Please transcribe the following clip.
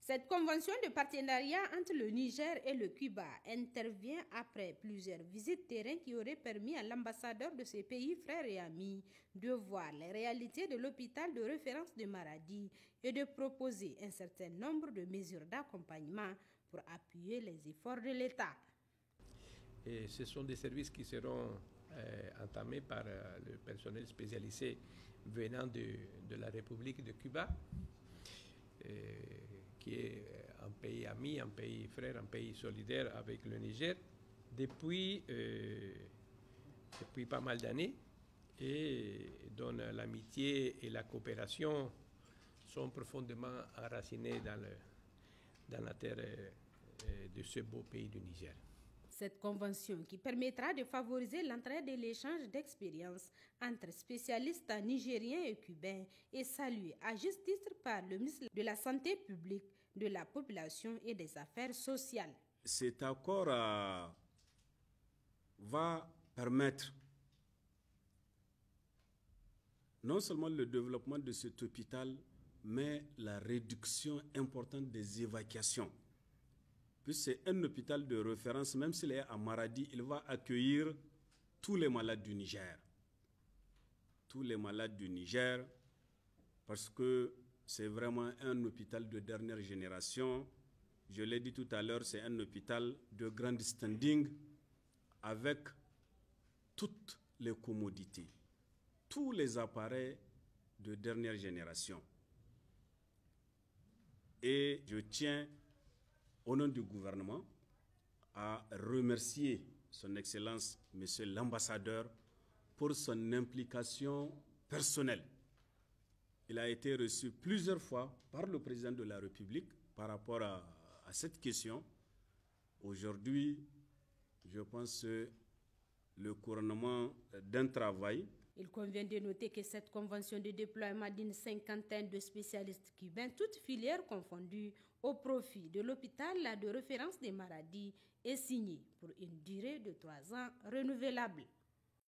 Cette convention de partenariat entre le Niger et le Cuba intervient après plusieurs visites terrain qui auraient permis à l'ambassadeur de ces pays frères et amis de voir les réalités de l'hôpital de référence de Maradi et de proposer un certain nombre de mesures d'accompagnement pour appuyer les efforts de l'État. Et ce sont des services qui seront entamés par le personnel spécialisé venant de la République de Cuba, qui est un pays ami, un pays frère, un pays solidaire avec le Niger depuis pas mal d'années, et dont l'amitié et la coopération sont profondément enracinées dans la terre de ce beau pays du Niger. Cette convention qui permettra de favoriser l'entraide et l'échange d'expériences entre spécialistes nigériens et cubains est saluée à juste titre par le ministre de la Santé publique, de la Population et des Affaires sociales. Cet accord va permettre non seulement le développement de cet hôpital, mais la réduction importante des évacuations. Puis c'est un hôpital de référence, même s'il est à Maradi, il va accueillir tous les malades du Niger. Tous les malades du Niger, parce que c'est vraiment un hôpital de dernière génération. Je l'ai dit tout à l'heure, c'est un hôpital de grand standing avec toutes les commodités, tous les appareils de dernière génération. Et je tiens, au nom du gouvernement, à remercier son Excellence, Monsieur l'ambassadeur, pour son implication personnelle. Il a été reçu plusieurs fois par le président de la République par rapport à cette question. Aujourd'hui, je pense que le couronnement d'un travail. Il convient de noter que cette convention de déploiement d'une cinquantaine de spécialistes cubains, toutes filières confondues, au profit de l'hôpital de référence des Maradi, est signée pour une durée de 3 ans renouvelable.